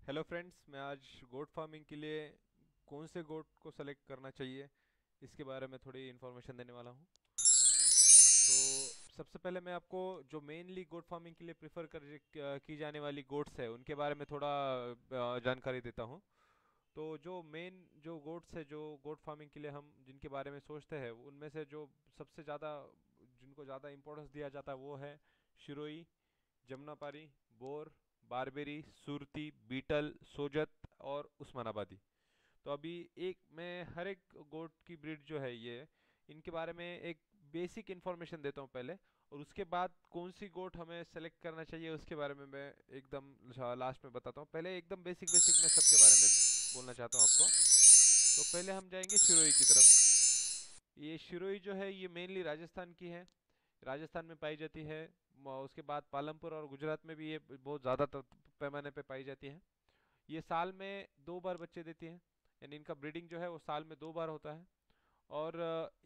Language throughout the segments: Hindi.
हेलो फ्रेंड्स, मैं आज गोट फार्मिंग के लिए कौन से गोट को सेलेक्ट करना चाहिए इसके बारे में थोड़ी इन्फॉर्मेशन देने वाला हूँ। तो सबसे पहले मैं आपको जो मेनली गोट फार्मिंग के लिए प्रेफर की जाने वाली गोट्स है उनके बारे में थोड़ा जानकारी देता हूँ। तो जो मेन जो गोट्स है जो गोट फार्मिंग के लिए हम जिनके बारे में सोचते हैं उनमें से जो सबसे ज़्यादा जिनको ज़्यादा इम्पोर्टेंस दिया जाता है वो है शिरोई, जमुनापारी, बोर, बारबेरी, सुरती, बीटल, सोजत और उस्मानाबादी। तो अभी एक मैं हर एक गोट की ब्रीड जो है ये इनके बारे में एक बेसिक इन्फॉर्मेशन देता हूँ पहले, और उसके बाद कौन सी गोट हमें सेलेक्ट करना चाहिए उसके बारे में मैं एकदम लास्ट में बताता हूँ। पहले एकदम बेसिक बेसिक मैं सबके बारे में बोलना चाहता हूँ आपको। तो पहले हम जाएंगे शिरोई की तरफ। ये शिरोई जो है ये मेनली राजस्थान की है, राजस्थान में पाई जाती है। उसके बाद पालमपुर और गुजरात में भी ये बहुत ज़्यादा पैमाने पे पाई जाती है। ये साल में 2 बार बच्चे देती हैं, यानी इनका ब्रीडिंग जो है वो साल में 2 बार होता है। और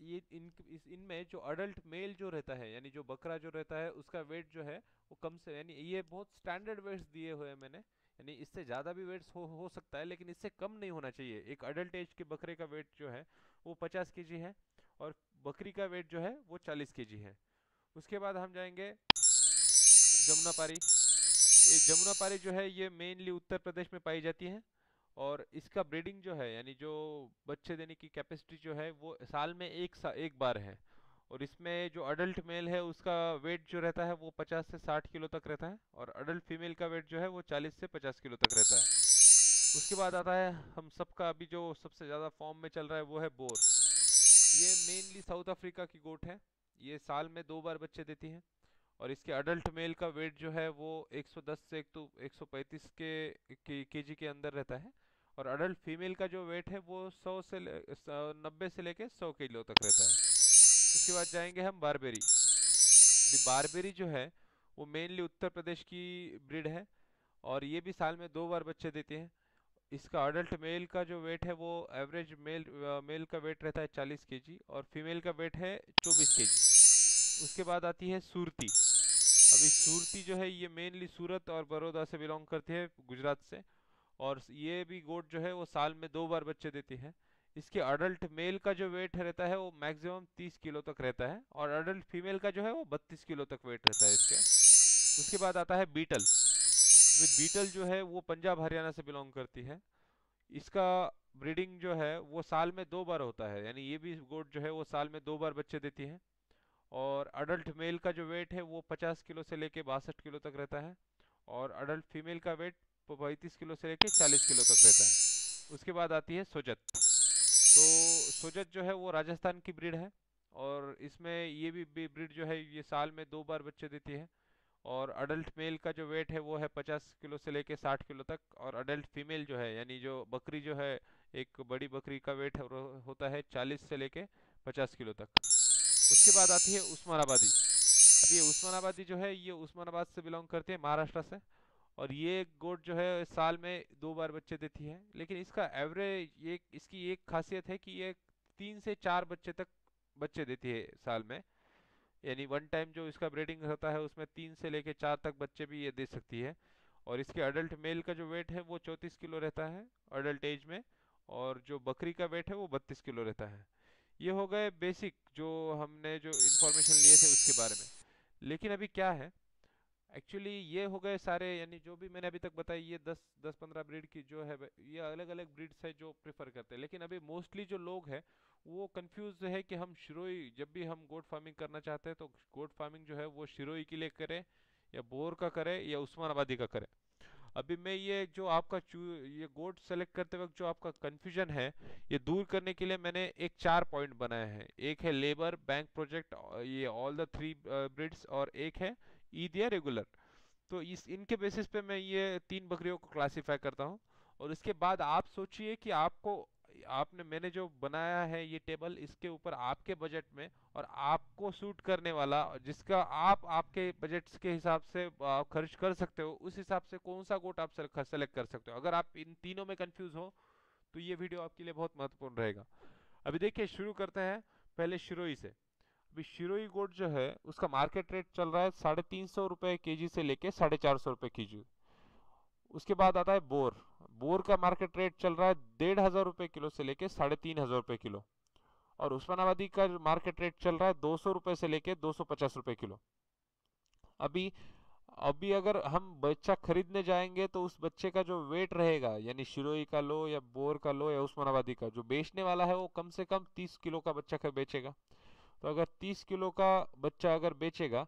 ये इनमें जो अडल्ट मेल जो रहता है यानी जो बकरा जो रहता है उसका वेट जो है वो कम से यानी ये बहुत स्टैंडर्ड वेट्स दिए हुए हैं मैंने, यानी इससे ज़्यादा भी वेट्स हो सकता है लेकिन इससे कम नहीं होना चाहिए। एक अडल्ट एज के बकरे का वेट जो है वो 50 kg है, और बकरी का वेट जो है वो 40 kg है। उसके बाद हम जाएंगे जमुनापारी। ये जमुनापारी जो है ये मेनली उत्तर प्रदेश में पाई जाती है, और इसका ब्रीडिंग जो है यानी जो बच्चे देने की कैपेसिटी जो है वो साल में एक बार है। और इसमें जो अडल्ट मेल है उसका वेट जो रहता है वो 50 से 60 किलो तक रहता है, और अडल्ट फीमेल का वेट जो है वो 40 से 50 किलो तक रहता है। उसके बाद आता है हम सबका अभी जो सबसे ज़्यादा फॉर्म में चल रहा है वो है बोर। ये मेनली साउथ अफ्रीका की गोट है। ये साल में 2 बार बच्चे देती है, और इसके अडल्ट मेल का वेट जो है वो 110 से 135 केजी के अंदर रहता है, और अडल्ट फीमेल का जो वेट है वो 90 से लेके 100 किलो तक रहता है। उसके बाद जाएंगे हम बारबेरी। अभी बारबेरी जो है वो मेनली उत्तर प्रदेश की ब्रीड है, और ये भी साल में 2 बार बच्चे देते हैं। इसका अडल्ट मेल का जो वेट है वो एवरेज मेल का वेट रहता है 40 kg, और फीमेल का वेट है 24 kg। उसके बाद आती है सूरती। अभी सूरती जो है ये मेनली सूरत और बड़ौदा से बिलोंग करती है, गुजरात से। और ये भी गोट जो है वो साल में 2 बार बच्चे देती है। इसके अडल्ट मेल का जो वेट रहता है वो मैक्सिमम 30 किलो तक रहता है, और अडल्ट फीमेल का जो है वो 32 किलो तक वेट रहता है इसके। उसके बाद आता है बीटल। अभी बीटल जो है वो पंजाब हरियाणा से बिलोंग करती है। इसका ब्रीडिंग जो है वो साल में 2 बार होता है, यानी ये भी गोट जो है वो साल में 2 बार बच्चे देती है। और अडल्ट मेल का जो वेट है वो 50 किलो से लेके 62 किलो तक रहता है, और अडल्ट फीमेल का वेट 35 किलो से लेके 40 किलो तक रहता है। उसके बाद आती है सोजत। तो सोजत जो है वो राजस्थान की ब्रीड है, और इसमें ये भी ब्रीड जो है ये साल में 2 बार बच्चे देती है। और अडल्ट मेल का जो वेट है वो है 50 किलो से लेके 60 किलो तक, और अडल्ट फीमेल जो है यानी जो बकरी जो है एक बड़ी बकरी का वेट होता है 40 से लेके 50 किलो तक। उसके बाद आती है उस्मानाबादी। अब ये उस्मानाबादी जो है ये उस्मानाबाद से बिलोंग करते हैं, महाराष्ट्र से। और ये गोट जो है साल में 2 बार बच्चे देती है, लेकिन इसका एवरेज ये इसकी एक खासियत है कि ये 3 से 4 बच्चे तक बच्चे देती है साल में। यानी वन टाइम जो इसका ब्रीडिंग होता है उसमें 3 से लेके 4 तक बच्चे भी ये दे सकती है। और इसके अडल्ट मेल का जो वेट है वो 34 किलो रहता है अडल्ट एज में, और जो बकरी का वेट है वो 32 किलो रहता है। ये हो गए बेसिक जो हमने जो इन्फॉर्मेशन लिए थे उसके बारे में। लेकिन अभी क्या है, एक्चुअली ये हो गए सारे यानी जो भी मैंने अभी तक बताई ये 10-15 ब्रीड की जो है ये अलग अलग ब्रीड्स है जो प्रेफर करते हैं। लेकिन अभी मोस्टली जो लोग हैं वो कंफ्यूज है कि हम शिरोई जब भी हम गोट फार्मिंग करना चाहते हैं तो गोट फार्मिंग जो है वो शिरोई के लिए करें या बोर का करें या उस्मानाबादी का करें। अभी मैं ये जो आपका ये गोट सेलेक्ट करते वक्त जो आपका कंफ्यूजन है ये दूर करने के लिए मैंने एक 4 पॉइंट बनाए हैं। एक है लेबर बैंक प्रोजेक्ट, ये ऑल द 3 ब्रिड्स, और एक है ईद या रेगुलर। तो इस इनके बेसिस पे मैं ये 3 बकरियों को क्लासिफाई करता हूँ। और इसके बाद आप सोचिए कि आपको आपने मैंने जो बनाया है ये टेबल इसके ऊपर आपके बजट में और आपको सूट करने वाला जिसका आप आपके बजट के हिसाब से खर्च कर सकते हो उस हिसाब से कौन सा गोट आप सेलेक्ट कर सकते हो। अगर आप इन तीनों में कंफ्यूज हो तो ये वीडियो आपके लिए बहुत महत्वपूर्ण रहेगा। अभी देखिए शुरू करते हैं पहले शिरोई से। अभी शिरोई गोट जो है उसका मार्केट रेट चल रहा है 350 रुपये केजी से लेके 450 रुपये केजी। उसके बाद आता है बोर। बोर का मार्केट रेट चल रहा है 1,500 रुपये किलो से लेके 3,500 रुपये किलो। और उस्मानाबादी का मार्केट रेट चल रहा है 200 रुपये से लेके 250 रुपये किलो। अभी अभी अगर हम बच्चा खरीदने जाएंगे तो उस बच्चे का जो वेट रहेगा, यानी शिरोई का लो या बोर का लो या उस्मानाबादी का, जो बेचने वाला है वो कम से कम 30 किलो का बच्चा का बेचेगा। तो अगर 30 किलो का बच्चा अगर बेचेगा,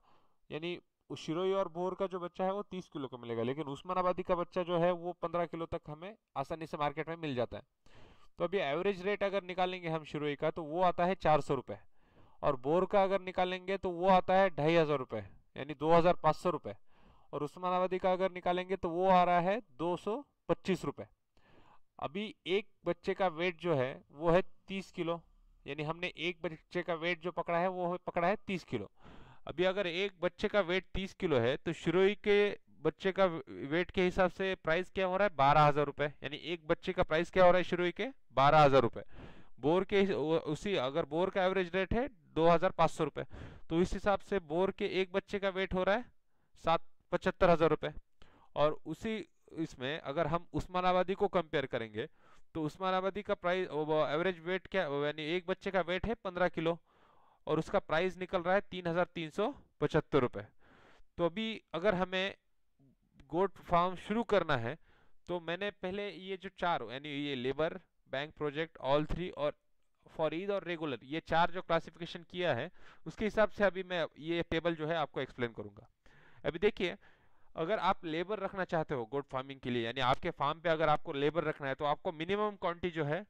यानी उस शिरोई और बोर का जो बच्चा है वो 30 किलो का मिलेगा, लेकिन उस्मानाबादी का बच्चा जो है वो 15 किलो तक हमें आसानी से मार्केट में मिल जाता है। तो अभी एवरेज रेट अगर निकालेंगे हम शिरोई का तो वो आता है 400 रुपये, और बोर का अगर निकालेंगे तो वो आता है 2,500 रुपये, यानी 2,500 रुपये। और उस्मानाबादी का अगर निकालेंगे तो वो आ रहा है 225 रुपये। अभी एक बच्चे का वेट जो है वो है 30 किलो, यानी हमने एक बच्चे का वेट जो पकड़ा है वो पकड़ा है 30 किलो। अभी अगर एक बच्चे का वेट 30 किलो है तो शिरोई के बच्चे का वेट के हिसाब से प्राइस क्या हो रहा है, 12,000 रुपये, यानी एक बच्चे का प्राइस क्या हो रहा है शिरोई के, 12,000 रुपये। बोर के उसी अगर बोर का एवरेज रेट है 2,500 रुपये, तो इस हिसाब से बोर के एक बच्चे का वेट हो रहा है 75,000 रुपये। और उसी इसमें अगर हम उस्मानाबादी को कंपेयर करेंगे तो उस्मानाबादी का प्राइस एवरेज वेट क्या, यानी एक बच्चे का वेट है 15 किलो, और उसका प्राइस निकल रहा है 3,375 रुपये। तो अभी अगर हमें गोट फार्म शुरू करना है तो मैंने पहले ये जो चार, यानी ये labour, bank project, all three और फॉर ईद और रेगुलर, ये चार जो क्लासिफिकेशन किया है उसके हिसाब से अभी मैं ये टेबल जो है आपको एक्सप्लेन करूंगा। अभी देखिए, अगर आप लेबर रखना चाहते हो गोट फार्मिंग के लिए, यानी आपके फार्म पे अगर आपको लेबर रखना है तो आपको मिनिमम क्वांटिटी जो है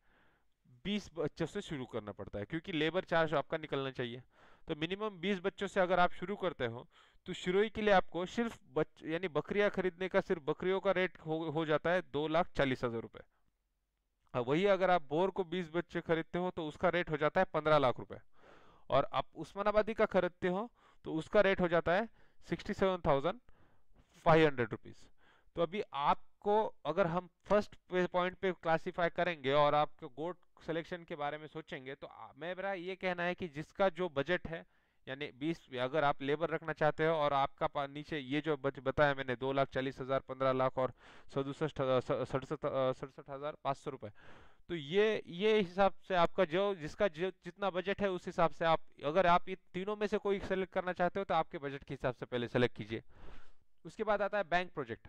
20 बच्चों से शुरू करना पड़ता है, क्योंकि लेबर चार्ज आपका निकलना चाहिए। तो मिनिमम 20 बच्चों से अगर आप शुरू करते हो तो शुरू के लिए आपको सिर्फ यानी बकरियां खरीदने का, सिर्फ बकरियों का रेट हो जाता है 2,40,000 रुपये। अब वही अगर आप बोर को 20 बच्चे खरीदते हो तो उसका रेट हो जाता है 15 लाख रुपए। और आप उस्मानाबादी का खरीदते हो तो उसका रेट हो जाता है 67,500 रुपीज। तो अभी आपको अगर हम फर्स्ट पॉइंट पे क्लासिफाई करेंगे और आपके गोट सिलेक्शन के बारे में सोचेंगे तो मेरा ये कहना है कि जिसका जो बजट है, यानी 20, अगर आप लेबर रखना चाहते हो और आपका नीचे ये जो बताया मैंने 2,40,000, 15 लाख और 67,500 रुपए, तो ये हिसाब से आपका जो जिसका जितना बजट है उस हिसाब से आप, अगर आप ये तीनों में से कोई सेलेक्ट करना चाहते हो तो आपके बजट के हिसाब से पहले सेलेक्ट कीजिए। उसके बाद आता है बैंक प्रोजेक्ट।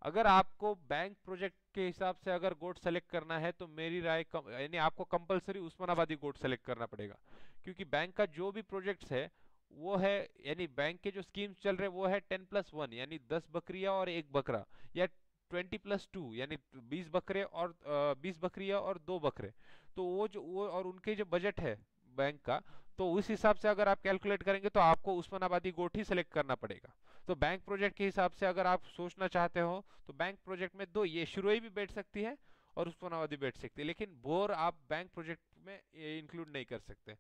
अगर आपको बैंक प्रोजेक्ट के हिसाब से अगर गोट सेलेक्ट करना है तो मेरी राय यानी आपको कंपलसरी उस्मानाबादी गोट सेलेक्ट करना पड़ेगा, क्योंकि बैंक का जो भी प्रोजेक्ट्स है वो है, यानी बैंक के जो स्कीम्स चल रहे हैं वो है 10+1, यानी 10 बकरियां और एक बकरा, या 20+2, यानी 20 बकरे और 20 बकरियां और 2 बकरे। तो वो और उनके जो बजट है बैंक का, तो उस हिसाब से अगर आप कैलकुलेट करेंगे तो आपको उस्मानाबादी गोट ही सेलेक्ट करना पड़ेगा। तो बैंक प्रोजेक्ट के हिसाब से अगर आप सोचना चाहते हो तो बैंक प्रोजेक्ट में दो, ये शुरुई भी बैठ सकती है और उस्मानाबादी बैठ सकती है, लेकिन बोर आप बैंक प्रोजेक्ट में इंक्लूड नहीं कर सकते।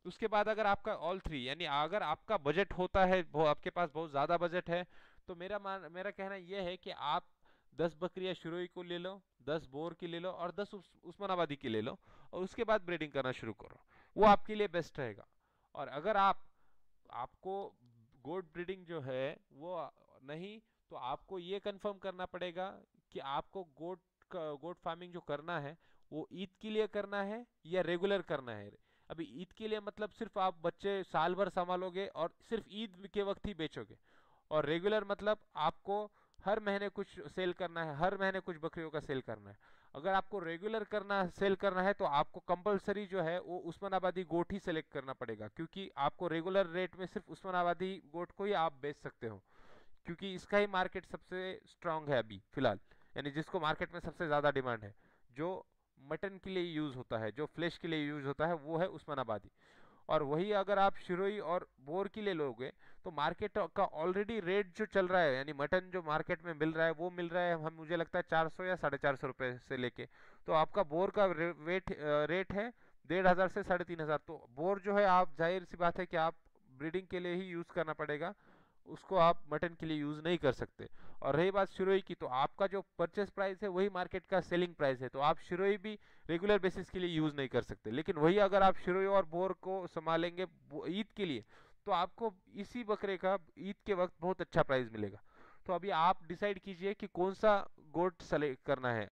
उसके बाद अगर आपका ऑल थ्री, यानी अगर आपका बजट होता है, आपके पास बहुत ज़्यादा बजट है, तो मेरा कहना यह है कि आप 10 बकरियां शुरुई को ले लो, 10 बोर की ले लो और 10 उस्मानाबादी की ले लो, और उसके बाद ब्रीडिंग करना शुरू करो। वो आपके लिए बेस्ट रहेगा। और अगर आपको गोट ब्रीडिंग जो है वो नहीं, तो आपको ये कंफर्म करना पड़ेगा कि आपको गोट फार्मिंग जो करना है वो ईद के लिए करना है या रेगुलर करना है। अभी ईद के लिए मतलब सिर्फ आप बच्चे साल भर संभालोगे और सिर्फ ईद के वक्त ही बेचोगे, और रेगुलर मतलब आपको हर महीने कुछ सेल करना है, हर महीने कुछ बकरियों का सेल करना है। अगर आपको रेगुलर सेल करना है तो आपको कंपलसरी जो है वो उस्मानाबादी गोट ही सेलेक्ट करना पड़ेगा, क्योंकि आपको रेगुलर रेट में सिर्फ उस्मानाबादी गोट को ही आप बेच सकते हो, क्योंकि इसका ही मार्केट सबसे स्ट्रांग है अभी फिलहाल, यानी जिसको मार्केट में सबसे ज़्यादा डिमांड है, जो मटन के लिए यूज़ होता है, जो फ्लेश के लिए यूज़ होता है, वो है उस्मानाबादी। और वही अगर आप शिरोई और बोर की ले लोगे तो मार्केट का ऑलरेडी रेट जो चल रहा है, यानी मटन जो मार्केट में मिल रहा है वो मिल रहा है, हम मुझे लगता है 400 या 450 रुपये से लेके, तो आपका बोर का रेट है 1,500 से 3,500। तो बोर जो है आप, जाहिर सी बात है कि आप ब्रीडिंग के लिए ही यूज़ करना पड़ेगा, उसको आप मटन के लिए यूज़ नहीं कर सकते। और रही बात शिरोई की, तो आपका जो परचेस प्राइस है वही मार्केट का सेलिंग प्राइस है, तो आप शिरोई भी रेगुलर बेसिस के लिए यूज़ नहीं कर सकते। लेकिन वही अगर आप शिरोई और बोर को संभालेंगे ईद के लिए तो आपको इसी बकरे का ईद के वक्त बहुत अच्छा प्राइस मिलेगा। तो अभी आप डिसाइड कीजिए कि कौन सा गोट सेलेक्ट करना है।